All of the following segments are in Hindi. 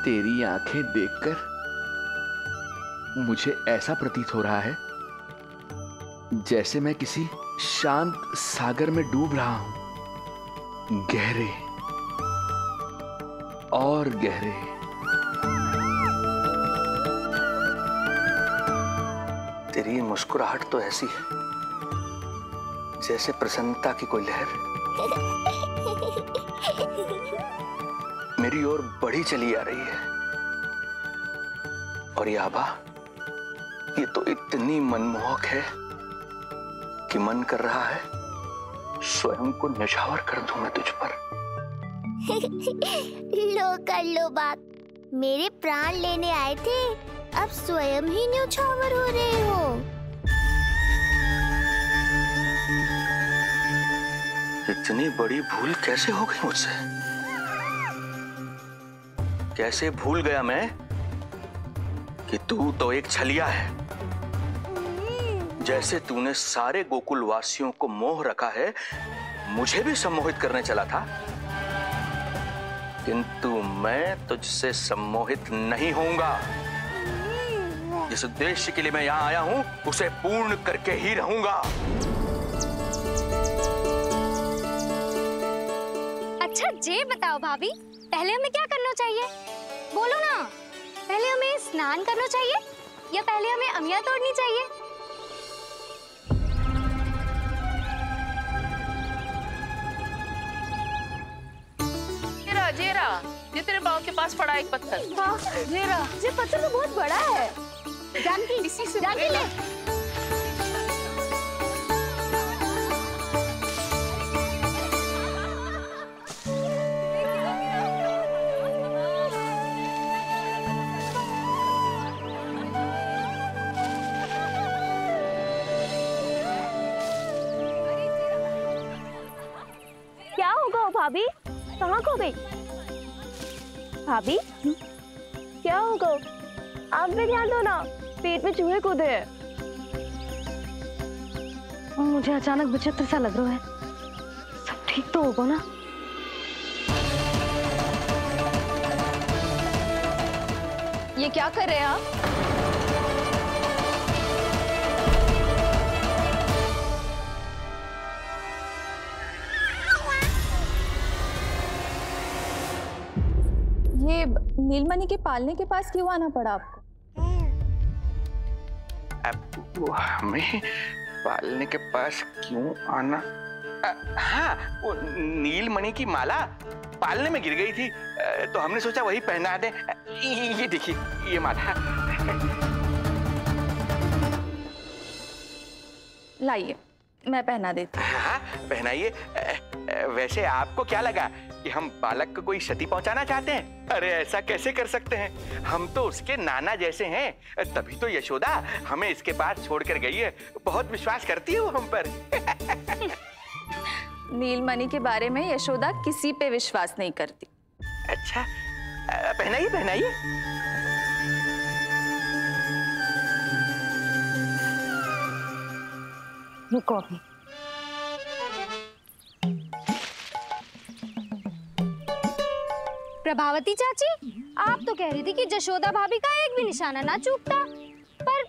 तेरी आंखें देखकर मुझे ऐसा प्रतीत हो रहा है जैसे मैं किसी शांत सागर में डूब रहा हूं, गहरे और गहरे। तेरी मुस्कुराहट तो ऐसी है जैसे प्रसन्नता की कोई लहर मेरी ओर बढ़ी चली आ रही है। और ये आभा, ये तो इतनी मनमोहक है कि मन कर रहा है स्वयं को न्यौछावर कर दूं मैं तुझ पर। लो कर लो बात, मेरे प्राण लेने आए थे, अब स्वयं ही न्यौछावर हो रहे हो। इतनी बड़ी भूल कैसे हो गई मुझसे? कैसे भूल गया मैं कि तू तो एक छलिया है। जैसे तूने सारे गोकुल वासियों को मोह रखा है, मुझे भी सम्मोहित करने चला था, किंतु मैं तुझसे सम्मोहित नहीं होऊंगा। जिस उद्देश्य के लिए मैं यहां आया हूं उसे पूर्ण करके ही रहूंगा। अच्छा ये बताओ भाभी, पहले हमें क्या करना चाहिए? बोलो ना, पहले हमें स्नान करना चाहिए या पहले हमें अमिया तोड़नी चाहिए? जेरा, ये तेरे पाँव के पास पड़ा एक पत्थर। हाँ, जेरा, ये पत्थर तो बहुत बड़ा है। जानकी, इसी से जानकी ले। क्या होगा भाभी? कहाँ खो गई भाभी? क्या होगा? आप भी ध्यान दो ना, पेट में चूहे कूदे हैं। मुझे अचानक विचित्र सा लग रहा है। सब ठीक तो होगा ना? ये क्या कर रहे हैं आप? ये नीलमणि के पालने के पास क्यों आना पड़ा आपको? वो हमें पालने के पास क्यों आना? हाँ, वो नीलमणि की माला पालने में गिर गई थी, तो हमने सोचा वही पहना दे। ये देखिए, ये माला। लाइए, मैं पहना देती हूँ। हाँ, पहनाइए। वैसे आपको क्या लगा कि हम बालक को कोई क्षति पहुंचाना चाहते हैं? अरे ऐसा कैसे कर सकते हैं? हम तो उसके नाना जैसे हैं, तभी तो यशोदा हमें इसके पास छोड़कर गई है। बहुत विश्वास करती है वो हम पर। नीलमणि के बारे में यशोदा किसी पे विश्वास नहीं करती। अच्छा, पहनाइए पहनाइए। रुको अभी। प्रभावती चाची, आप तो कह रही थी कि जशोदा भाभी का एक भी निशाना ना चूकता, पर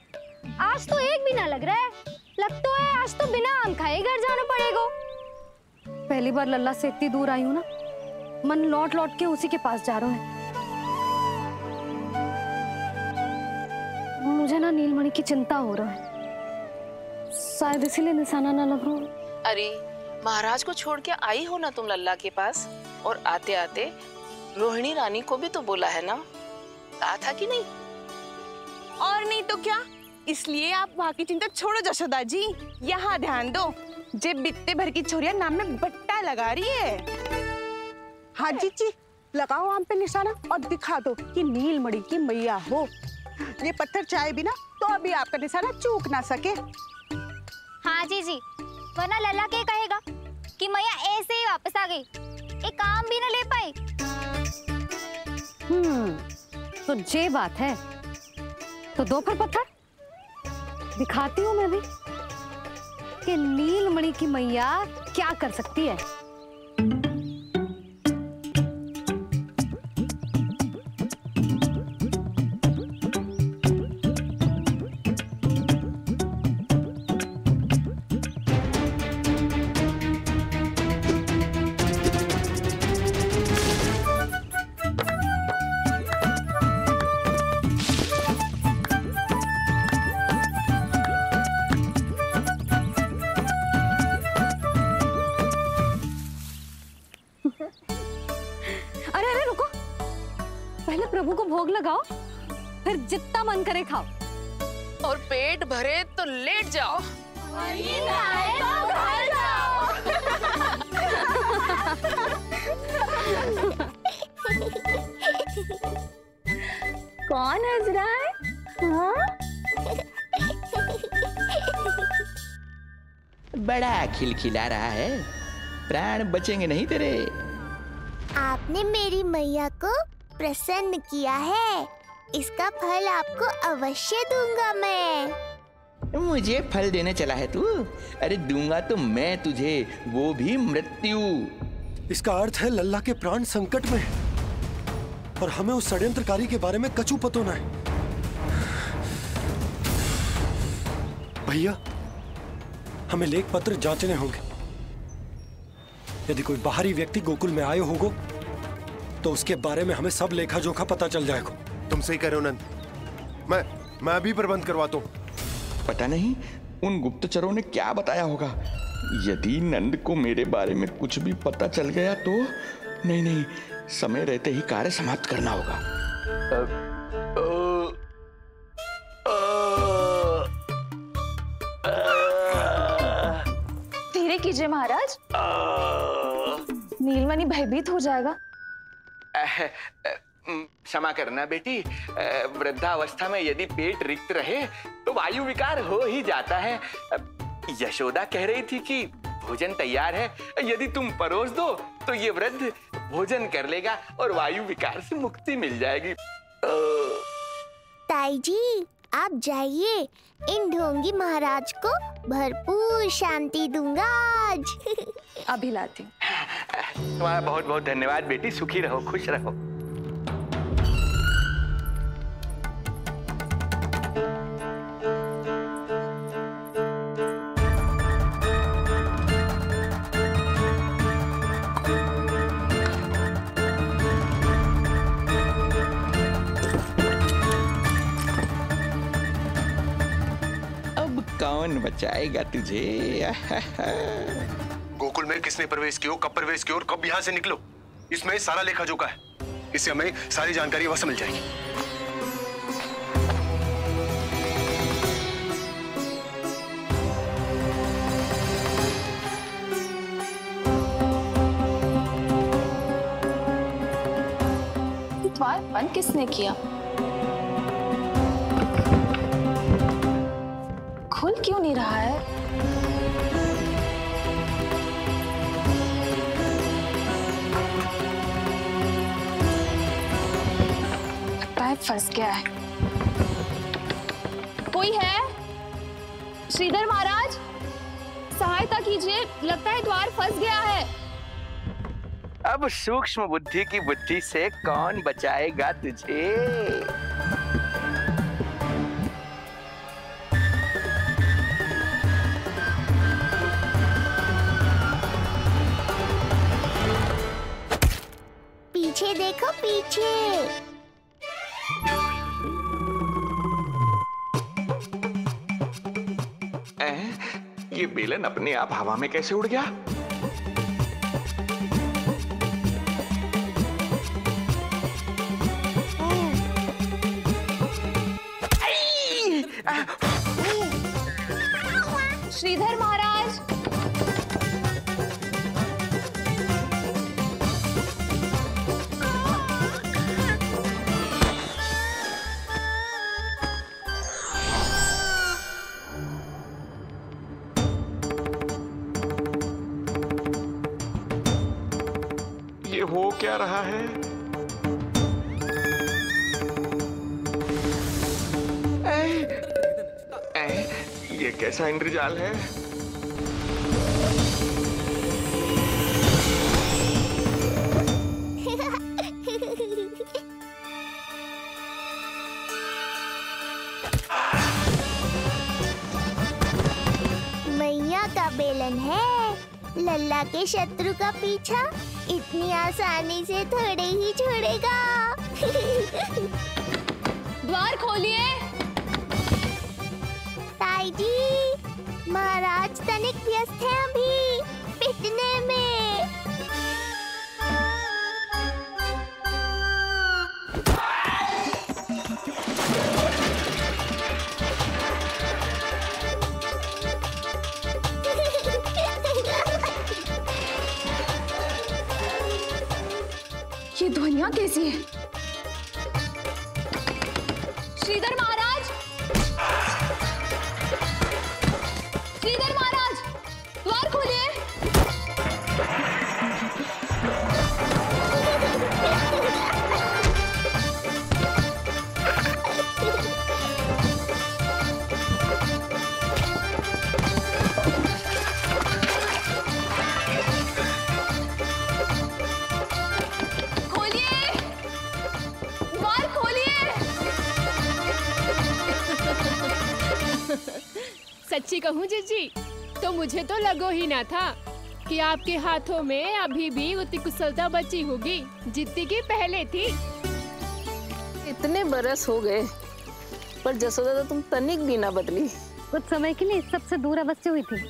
आज तो एक भी ना लग रहा है। लग तो है आज तो बिना आम खाए घर जाना पड़ेगा। पहली बार लल्ला से इतनी दूर आई हूँ ना, मन लौट लौट के उसी के पास जा रहा है। मुझे ना नीलमणि की चिंता हो रहा है, शायद इसीलिए निशाना ना लग रहा। अरे महाराज को छोड़ के आई हो ना तुम लल्ला के पास, और आते आते रोहिणी रानी को भी तो बोला है ना, कहा था कि नहीं? और नहीं तो क्या, इसलिए आप वहाँ की चिंता छोड़ो जशोदा जी, यहाँ ध्यान दो। जे बित्ते भर की छोरिया नाम में बट्टा लगा रही है। हाँ जी, लगाओ आम पे निशाना और दिखा दो कि नीलमणि की मैया हो। ये पत्थर चाहे भी ना तो अभी आपका निशाना चूक ना सके। हाँ जी, वरना लल्ला क्या कहेगा कि मैया ऐसे ही वापस आ गई, एक काम भी ना ले पाई। तो ये बात है, तो दो फिर पत्थर दिखाती हूँ मैं भी कि नीलमणि की मैया क्या कर सकती है। पहले प्रभु को भोग लगाओ, फिर जितना मन करे खाओ। और पेट भरे तो लेट जाओ। कौन हंस रहा है? हाँ? बड़ा खिलखिला रहा है, प्राण बचेंगे नहीं तेरे। आपने मेरी मैया को प्रसन्न किया है, इसका फल आपको अवश्य दूंगा मैं। मुझे फल देने चला है तू? अरे दूंगा तो मैं तुझे, वो भी मृत्यु। इसका अर्थ है लल्ला के प्राण संकट में है और हमें उस षड्यंत्रकारी के बारे में कचू पतोना है। भैया, हमें लेख पत्र जांचने होंगे। यदि कोई बाहरी व्यक्ति गोकुल में आए होगो तो उसके बारे में हमें सब लेखा जोखा पता चल जाएगा। तुम सही कह रहे हो नंद। मैं अभी प्रबंध करवाता हूँ। पता नहीं उन गुप्तचरों ने क्या बताया होगा। यदि नंद को मेरे बारे में कुछ भी पता चल गया तो नहीं, समय रहते ही कार्य समाप्त करना होगा। धीरे कीजिए महाराज, नीलमणि भयभीत हो जाएगा। क्षमा करना बेटी, वृद्धावस्था में यदि पेट रिक्त रहे तो वायु विकार हो ही जाता है। यशोदा कह रही थी कि भोजन तैयार है, यदि तुम परोस दो तो ये वृद्ध भोजन कर लेगा और वायु विकार से मुक्ति मिल जाएगी। ताई जी, आप जाइए, इन ढोंगी महाराज को भरपूर शांति दूंगा आज। अभी लाती हूँ। तुम्हारा बहुत बहुत धन्यवाद बेटी, सुखी रहो, खुश रहो। कौन बचाएगा तुझे? गोकुल में किसने प्रवेश किया, कब प्रवेश किया और कब यहाँ से निकलो, इसमें सारा लेखा जोखा है। इससे हमें सारी जानकारी वहां से मिल जाएगी। द्वार बंद किसने किया? खुल क्यों नहीं रहा है? पैर फंस गया है। कोई है? श्रीधर महाराज, सहायता कीजिए, लगता है द्वार फंस गया है। अब सूक्ष्म बुद्धि की बुद्धि से कौन बचाएगा तुझे? पीछे देखो, पीछे। ये बेलन अपने आप हवा में कैसे उड़ गया? श्रीधर महाराज, ये हो क्या रहा है? ये कैसा इंद्रजाल है? मैया का बेलन है, लल्ला के शत्रु का पीछा इतनी आसानी से थोड़े ही छोड़ेगा। द्वार खोलिए। ताई जी, महाराज तनिक व्यस्त हैं अभी पिटने में। कैसी है। श्रीधर महाराज, श्रीधर महाराज, द्वार खोलिए। सच्ची कहूँ जीजी, तो मुझे तो लगो ही ना था कि आपके हाथों में अभी भी उतनी कुशलता बची होगी जितनी की पहले थी। इतने बरस हो गए पर जसोदा तो तुम तनिक भी ना बदली। कुछ समय के लिए सबसे दूर अवश्य हुई थी,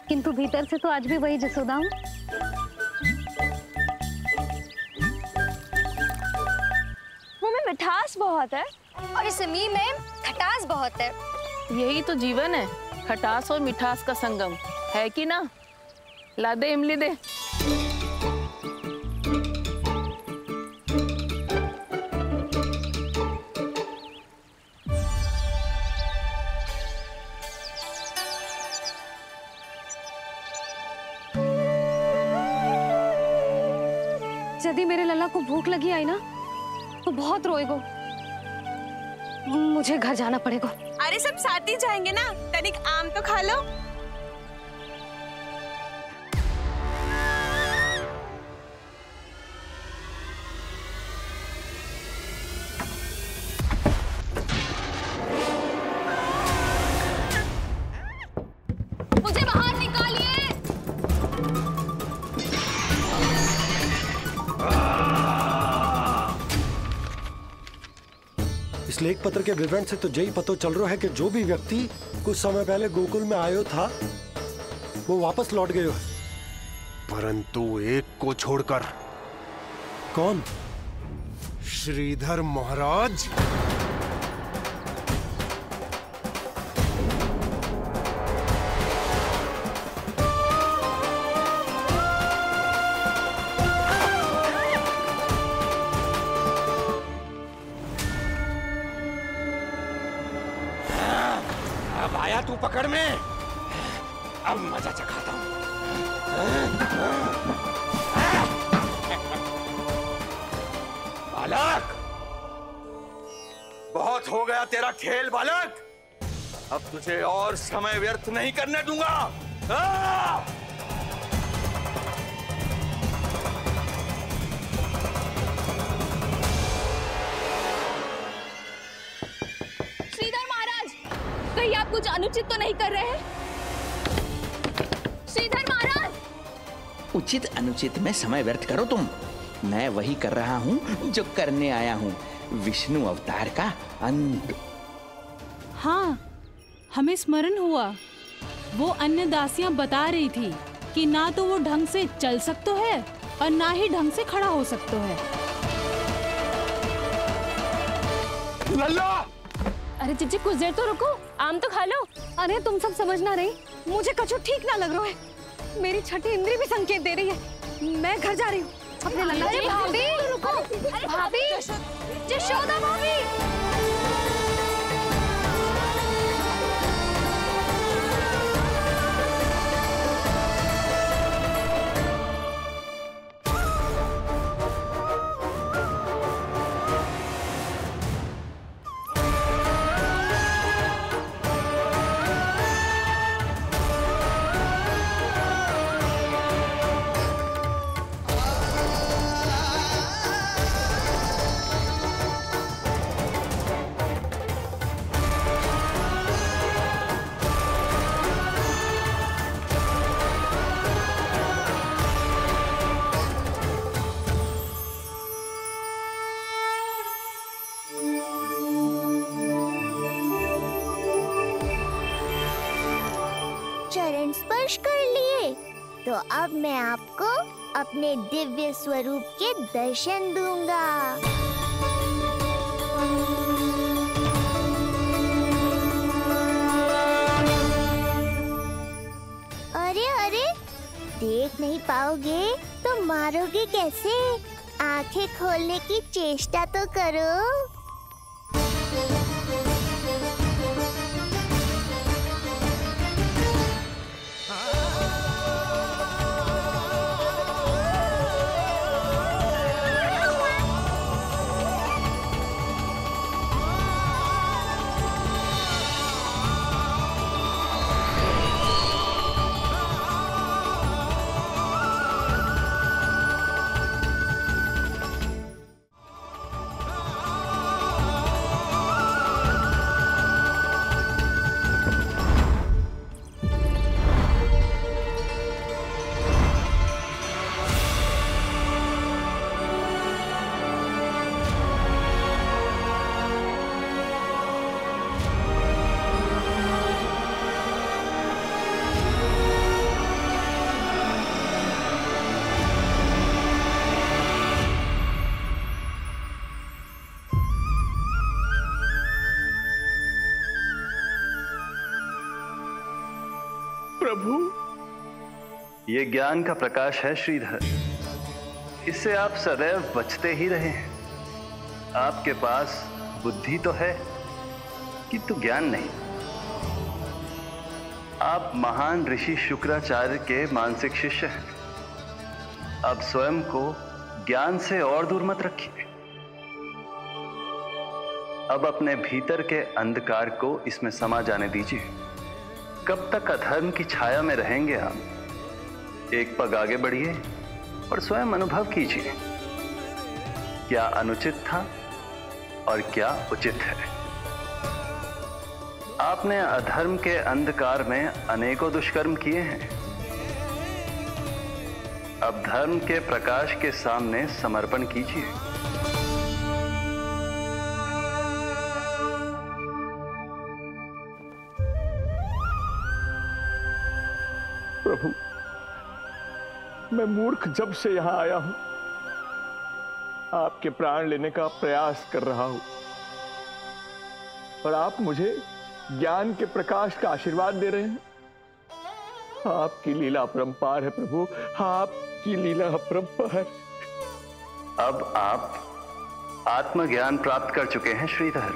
किंतु भीतर से तो आज भी वही जसोदा हूँ। मुंह में मिठास बहुत है और इस मी में खटास बहुत है। यही तो जीवन है, खटास और मिठास का संगम, है कि ना? ला दे इमली दे। यदि मेरे लल्ला को भूख लगी आई ना तो बहुत रोएगो। मुझे घर जाना पड़ेगा। अरे सब साथ ही जाएंगे ना, तनिक आम तो खा लो। मुझे बाहर निकालिए। इस लेख पत्र के विवरण से तो यही पता चल रहा है कि जो भी व्यक्ति कुछ समय पहले गोकुल में आयो था वो वापस लौट गयो है। परंतु एक को छोड़कर। कौन? श्रीधर महाराज। अब आया तू पकड़ में, अब मजा चखाता हूं। बालक, बहुत हो गया तेरा खेल बालक, अब तुझे और समय व्यर्थ नहीं करने दूंगा। श्रीधर महाराज, कहीं आप कुछ अनुचित तो नहीं कर रहे हैं? श्रीधर महाराज! उचित अनुचित में समय व्यर्थ करो तुम, मैं वही कर रहा हूँ जो करने आया हूँ, विष्णु अवतार का अंत। हाँ, हमें स्मरण हुआ, वो अन्य दासियां बता रही थी कि ना तो वो ढंग से चल सकते है और ना ही ढंग से खड़ा हो सकते है। लल्ला! अरे जीजी कुछ देर तो रुको, आम तो खा लो। अरे तुम सब समझ ना रही, मुझे कछु ठीक ना लग रहा है। मेरी छठी इंद्री भी संकेत दे रही है। मैं घर जा रही हूँ अपने लल्ला। अरे भाभी, रुको। अरे भाभी, जशोदा भाभी। चरण स्पर्श कर लिए तो अब मैं आपको अपने दिव्य स्वरूप के दर्शन दूंगा। अरे अरे, देख नहीं पाओगे तो मारोगे कैसे? आंखें खोलने की चेष्टा तो करो। प्रभु, ये ज्ञान का प्रकाश है श्रीधर। इससे आप सदैव बचते ही रहे हैं। आपके पास बुद्धि तो है किंतु ज्ञान नहीं। आप महान ऋषि शुक्राचार्य के मानसिक शिष्य हैं। अब स्वयं को ज्ञान से और दूर मत रखिए। अब अपने भीतर के अंधकार को इसमें समा जाने दीजिए। कब तक अधर्म की छाया में रहेंगे आप? एक पग आगे बढ़िए और स्वयं अनुभव कीजिए क्या अनुचित था और क्या उचित है। आपने अधर्म के अंधकार में अनेकों दुष्कर्म किए हैं। अब धर्म के प्रकाश के सामने समर्पण कीजिए। प्रभु, मैं मूर्ख जब से यहां आया हूं, आपके प्राण लेने का प्रयास कर रहा हूं और आप मुझे ज्ञान के प्रकाश का आशीर्वाद दे रहे हैं। आपकी लीला अपरंपार है प्रभु, आपकी लीला अपरंपार। अब आप आत्मज्ञान प्राप्त कर चुके हैं श्रीधर।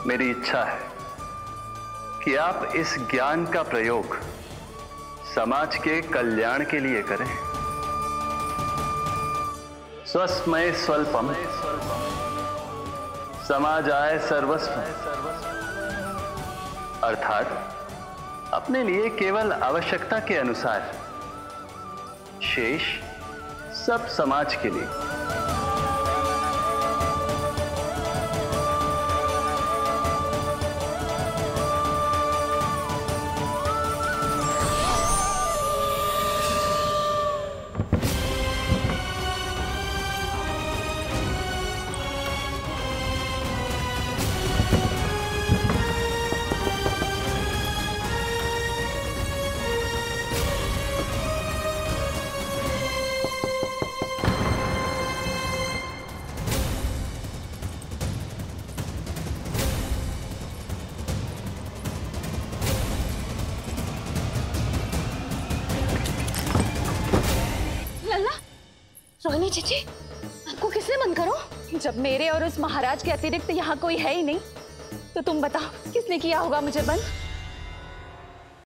मेरी इच्छा है कि आप इस ज्ञान का प्रयोग समाज के कल्याण के लिए करें। स्वस्मय स्वल्पम समाजाय सर्वस्व, अर्थात अपने लिए केवल आवश्यकता के अनुसार, शेष सब समाज के लिए। रोहिणी जीजी, आपको किसने बंद करो? जब मेरे और उस महाराज के अतिरिक्त यहाँ कोई है ही नहीं, तो तुम बताओ किसने किया होगा मुझे बंद?